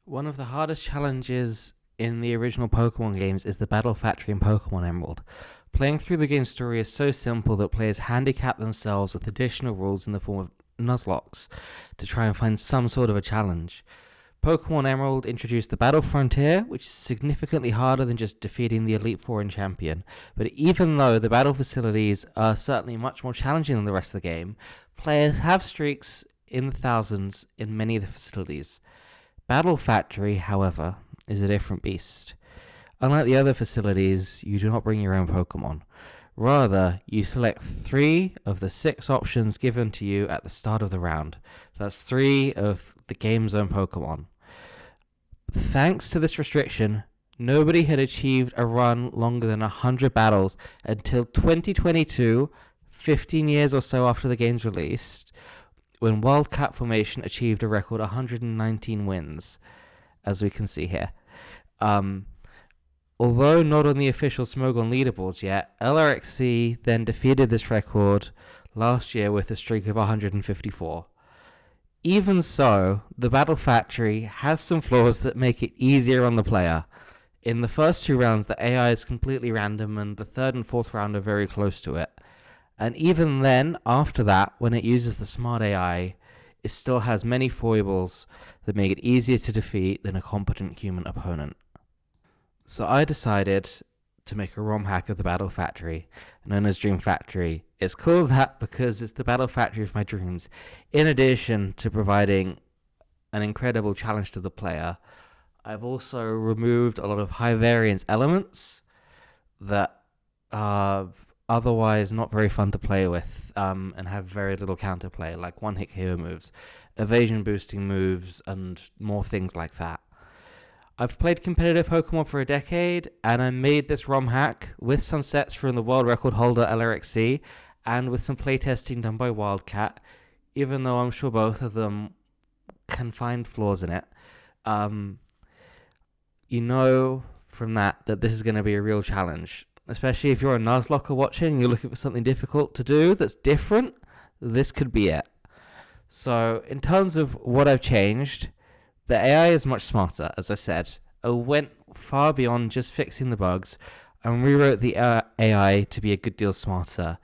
One of the hardest challenges in the original Pokemon games is the Battle Factory in Pokemon Emerald. Playing through the game's story is so simple that players handicap themselves with additional rules in the form of Nuzlocks to try and find some sort of a challenge. Pokemon Emerald introduced the Battle Frontier, which is significantly harder than just defeating the Elite Four and Champion. But even though the battle facilities are certainly much more challenging than the rest of the game, players have streaks in the thousands in many of the facilities. Battle Factory, however, is a different beast. Unlike the other facilities, you do not bring your own Pokemon. Rather, you select 3 of the 6 options given to you at the start of the round. That's 3 of the game's own Pokemon. Thanks to this restriction, nobody had achieved a run longer than 100 battles until 2022, 15 years or so after the game's released, when Wildcat Formation achieved a record 119 wins, as we can see here. Although not on the official Smogon leaderboards yet, LRXC then defeated this record last year with a streak of 154. Even so, the Battle Factory has some flaws that make it easier on the player. In the first 2 rounds, the AI is completely random, and the 3rd and 4th round are very close to it. And even then, after that, when it uses the smart AI, it still has many foibles that make it easier to defeat than a competent human opponent. So I decided to make a ROM hack of the Battle Factory, known as Dream Factory. It's called that because it's the Battle Factory of my dreams, in addition to providing an incredible challenge to the player. I've also removed a lot of high variance elements that are otherwise not very fun to play with, and have very little counterplay, like one-hit KO moves, evasion boosting moves, and more things like that. I've played competitive Pokemon for a decade, and I made this ROM hack with some sets from the world record holder LRXC, and with some playtesting done by Wildcat, even though I'm sure both of them can find flaws in it. You know from that this is going to be a real challenge, especially if you're a Nuzlocker watching and you're looking for something difficult to do that's different. This could be it. So in terms of what I've changed, the AI is much smarter, as I said. I went far beyond just fixing the bugs and rewrote the AI to be a good deal smarter.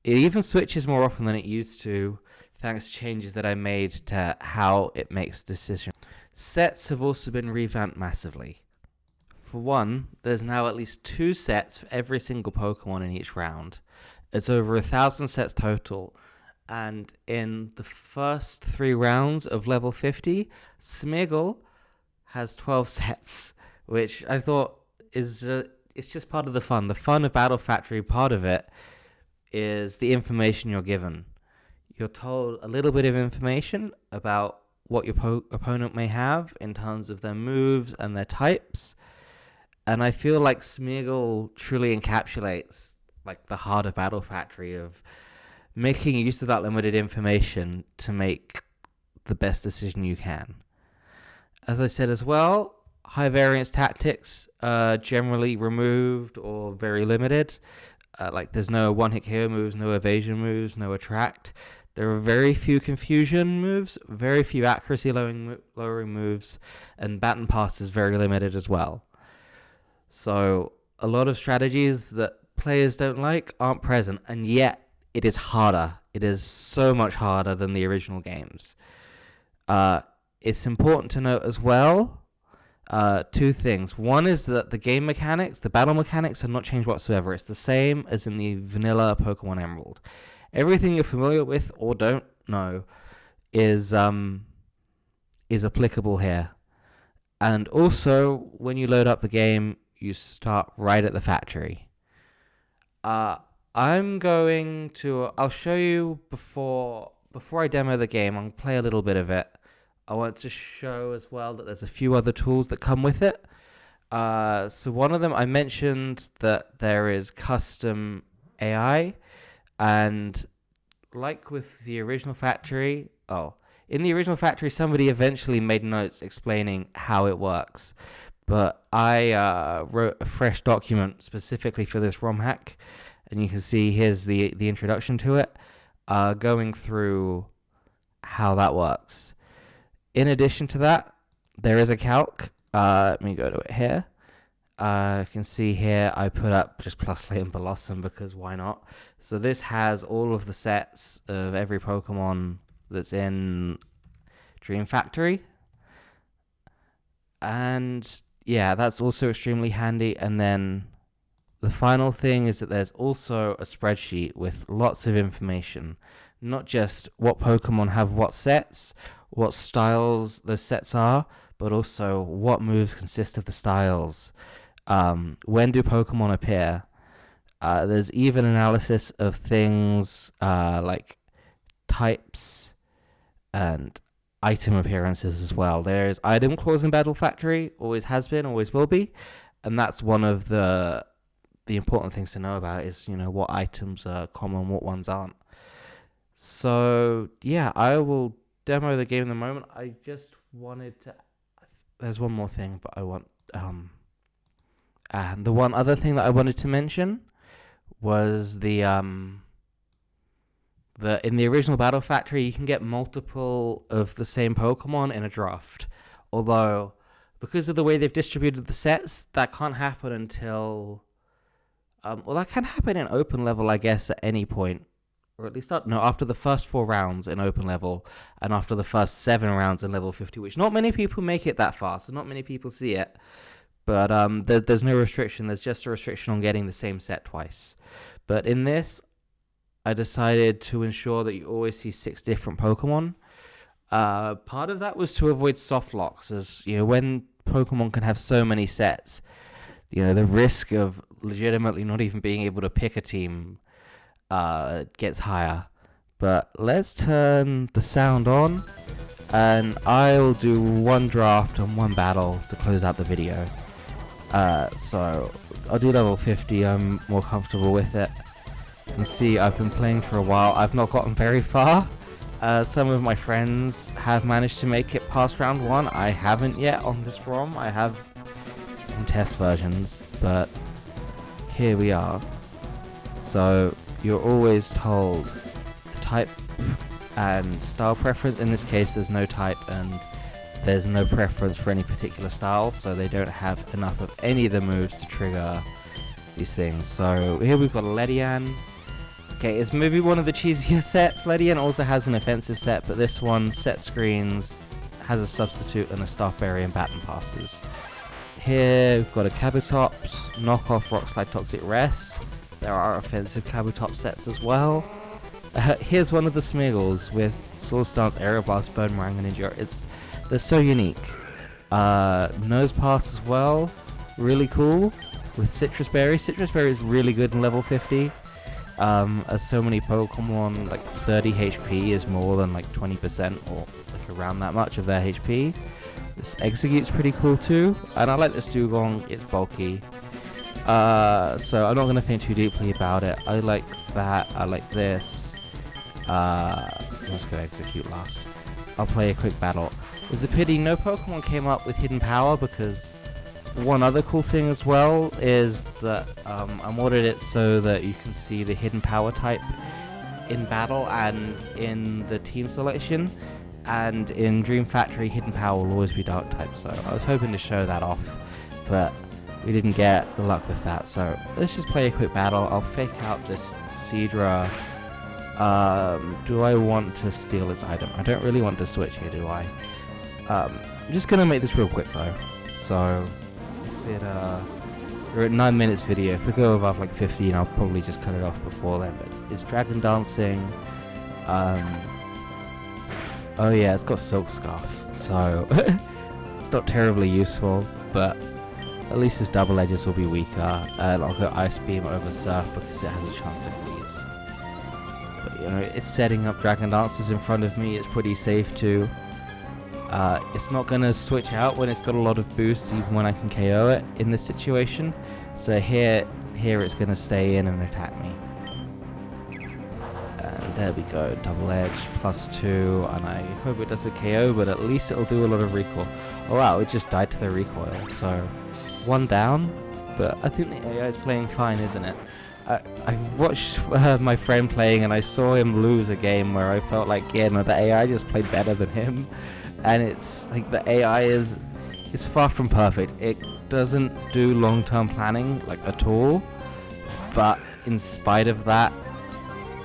It even switches more often than it used to, thanks to changes that I made to how it makes decisions. Sets have also been revamped massively. For one, there's now at least 2 sets for every single Pokemon in each round. It's over 1,000 sets total. And in the first 3 rounds of level 50, Smeargle has 12 sets, which I thought is it's just part of the fun. The fun of Battle Factory, part of it, is the information you're given. You're told a little bit of information about what your opponent may have in terms of their moves and their types. And I feel like Smeargle truly encapsulates like the heart of Battle Factory, of making use of that limited information to make the best decision you can. As I said as well, high variance tactics are generally removed or very limited. Like there's no one-hit KO moves, no evasion moves, no attract. There are very few confusion moves, very few accuracy lowering moves, and baton pass is very limited as well. So a lot of strategies that players don't like aren't present, and yet it is harder. It is so much harder than the original games. It's important to note as well 2 things. One is that the game mechanics, the battle mechanics, have not changed whatsoever. It's the same as in the vanilla Pokemon Emerald. Everything you're familiar with or don't know is applicable here. And also, when you load up the game, you start right at the factory. I'll show you before I demo the game. I'll play a little bit of it. I want to show as well that there's a few other tools that come with it. So one of them, I mentioned that there is custom AI, and like with the original factory, in the original factory, somebody eventually made notes explaining how it works. But I wrote a fresh document specifically for this ROM hack, and you can see here's the introduction to it, going through how that works. In addition to that, there is a calc. Let me go to it here. You can see here I put up just plus Leighton Blossom because why not? So this has all of the sets of every Pokemon that's in Dream Factory. And yeah, that's also extremely handy. And then the final thing is that there's also a spreadsheet with lots of information. Not just what Pokemon have what sets, what styles those sets are, but also what moves consist of the styles. When do Pokemon appear? There's even analysis of things like types and item appearances as well. There's item clause in Battle Factory, always has been, always will be, and that's one of the important things to know about is, what items are common, what ones aren't. So yeah, I will demo the game in the moment. I just wanted to. There's one more thing, but I want and the one other thing that I wanted to mention was the in the original Battle Factory you can get multiple of the same Pokemon in a draft. Although because of the way they've distributed the sets, that can't happen until that can happen in open level, I guess, at any point. Or at least after the first 4 rounds in open level and after the first 7 rounds in level 50, which not many people make it that far, so not many people see it. But there's no restriction. There's just a restriction on getting the same set twice. But in this, I decided to ensure that you always see 6 different Pokemon. Part of that was to avoid soft locks, as when Pokemon can have so many sets, the risk of legitimately not even being able to pick a team gets higher. But let's turn the sound on, and I'll do 1 draft and 1 battle to close out the video. So I'll do level 50. I'm more comfortable with it. You can see I've been playing for a while. I've not gotten very far. Some of my friends have managed to make it past round 1. I haven't yet on this ROM. I have some test versions, but here we are. So you're always told the type and style preference. In this case, there's no type and there's no preference for any particular style, so they don't have enough of any of the moves to trigger these things. So here we've got Ledian. Okay, it's maybe one of the cheesier sets. Ledian also has an offensive set, but this one, set screens, has a substitute and a Staff Berry and Baton Passes. Here we've got a Kabutops, knockoff Rockslide Toxic Rest. There are offensive Kabutops sets as well. Here's one of the Smeagol's with Swords Dance, Aeroblast, Boomerang, and Endure. They're so unique. Nose Pass as well, really cool. With Citrus Berry. Citrus Berry is really good in level 50. As so many Pokemon, like 30 HP is more than like 20% or like around that much of their HP. This Execute's pretty cool too, and I like this Dugong. It's bulky. So I'm not going to think too deeply about it. I like that. I like this. Let's go Execute last. I'll play a quick battle. It's a pity no Pokemon came up with Hidden Power, because one other cool thing as well is that I modded it so that you can see the Hidden Power type in battle and in the team selection. And in Dream Factory, Hidden Power will always be Dark type, so I was hoping to show that off, but we didn't get the luck with that. So let's just play a quick battle. I'll fake out this Seadra. Do I want to steal this item? I don't really want to switch here, do I? I'm just gonna make this real quick though. So if we're at 9 minutes video. If we go above like 15, I'll probably just cut it off before then. But it's Dragon Dancing. Oh yeah, it's got Silk Scarf, so it's not terribly useful, but at least its double edges will be weaker. I'll go Ice Beam over Surf because it has a chance to freeze. But it's setting up Dragon Dancers in front of me. It's pretty safe too. It's not going to switch out when it's got a lot of boosts, even when I can KO it in this situation. So here it's going to stay in and attack me. And there we go, double edge, +2, and I hope it does a KO, but at least it'll do a lot of recoil. Oh wow, it just died to the recoil, so 1 down, but I think the AI is playing fine, isn't it? I've watched my friend playing and I saw him lose a game where I felt like, the AI just played better than him. and it's like the AI is far from perfect. It doesn't do long-term planning like at all, but in spite of that,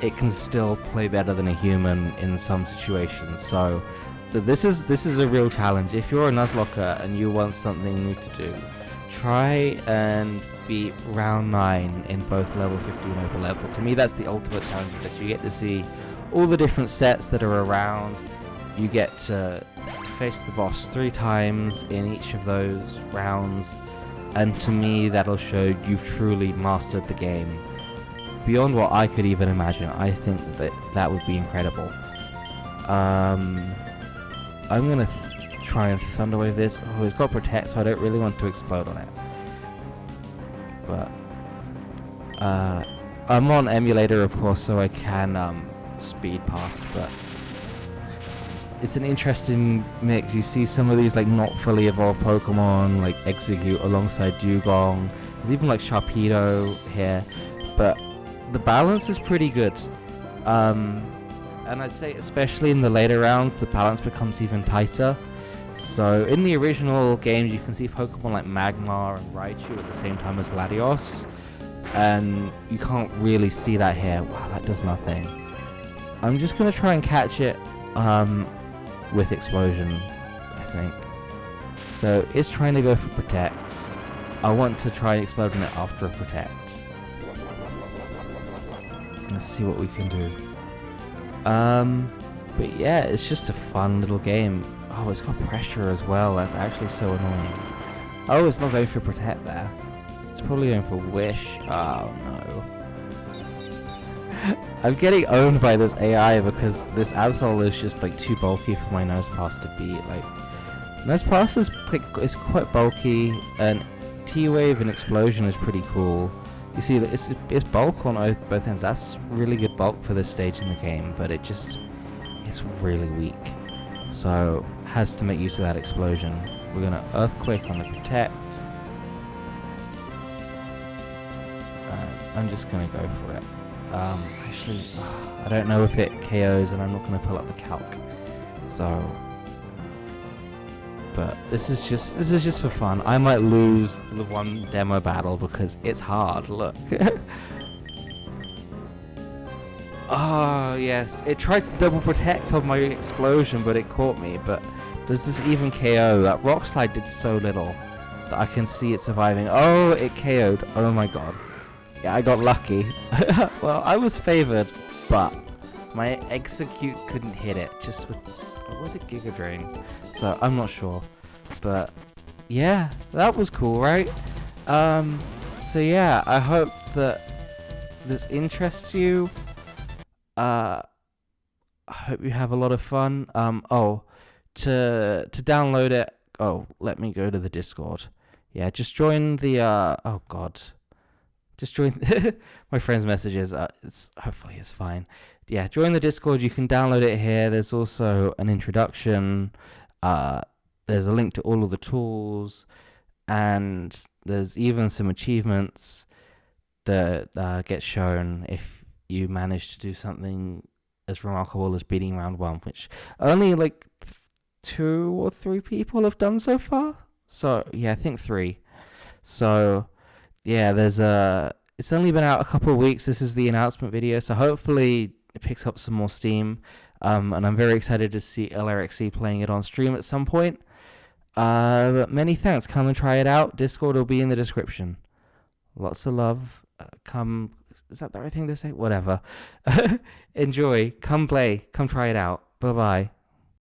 it can still play better than a human in some situations. So this is a real challenge. If you're a Nuzlocke and you want something new to do, try and beat round 9 in both level 50 and over level. To me, that's the ultimate challenge, because you get to see all the different sets that are around. You get to face the boss 3 times in each of those rounds, and to me that'll show you've truly mastered the game beyond what I could even imagine. I think that would be incredible. I'm gonna try and Thunderwave this. Oh, it's got Protect, so I don't really want to explode on it. But I'm on emulator, of course, so I can speed past, but it's an interesting mix. You see some of these like not fully evolved Pokemon like Execute alongside Dugong. There's even like Sharpedo here, but the balance is pretty good. And I'd say especially in the later rounds, the balance becomes even tighter. So in the original games, you can see Pokemon like Magmar and Raichu at the same time as Latios, and you can't really see that here. Wow, that does nothing. I'm just gonna try and catch it with Explosion, I think. So it's trying to go for Protect. I want to try exploding it after a Protect. Let's see what we can do. But yeah, it's just a fun little game. Oh, it's got pressure as well. That's actually so annoying. Oh, it's not going for Protect there. It's probably going for Wish. Oh no. I'm getting owned by this AI because this Absol is just like too bulky for my Nosepass to beat. Like, Nosepass is quite bulky, and T-Wave and Explosion is pretty cool. You see, it's bulk on both ends. That's really good bulk for this stage in the game, but it's really weak. So has to make use of that Explosion. We're gonna Earthquake on the Protect. I'm just gonna go for it. Actually, I don't know if it KOs, and I'm not gonna pull up the calc. So, but this is just for fun. I might lose the one demo battle because it's hard. Look. Oh yes, it tried to double Protect on my Explosion, but it caught me. But does this even KO? That Rock Slide did so little that I can see it surviving. Oh, it KO'd. Oh my god. Yeah, I got lucky. Well, I was favored, but my Execute couldn't hit it. Just with, was it Giga Drain? So I'm not sure, but yeah, that was cool, right? So yeah, I hope that this interests you. I hope you have a lot of fun. Oh, to download it. Oh, let me go to the Discord. Yeah, just join the. Oh God. Just join my friend's messages. Hopefully it's fine. Yeah, join the Discord. You can download it here. There's also an introduction. There's a link to all of the tools, and there's even some achievements that get shown if you manage to do something as remarkable as beating round 1, which only like 2 or 3 people have done so far. So yeah, I think 3. So yeah, it's only been out a couple of weeks. This is the announcement video, so hopefully it picks up some more steam. And I'm very excited to see LRXC playing it on stream at some point. But many thanks. Come and try it out. Discord will be in the description. Lots of love. Come. Is that the right thing to say? Whatever. Enjoy. Come play. Come try it out. Bye-bye.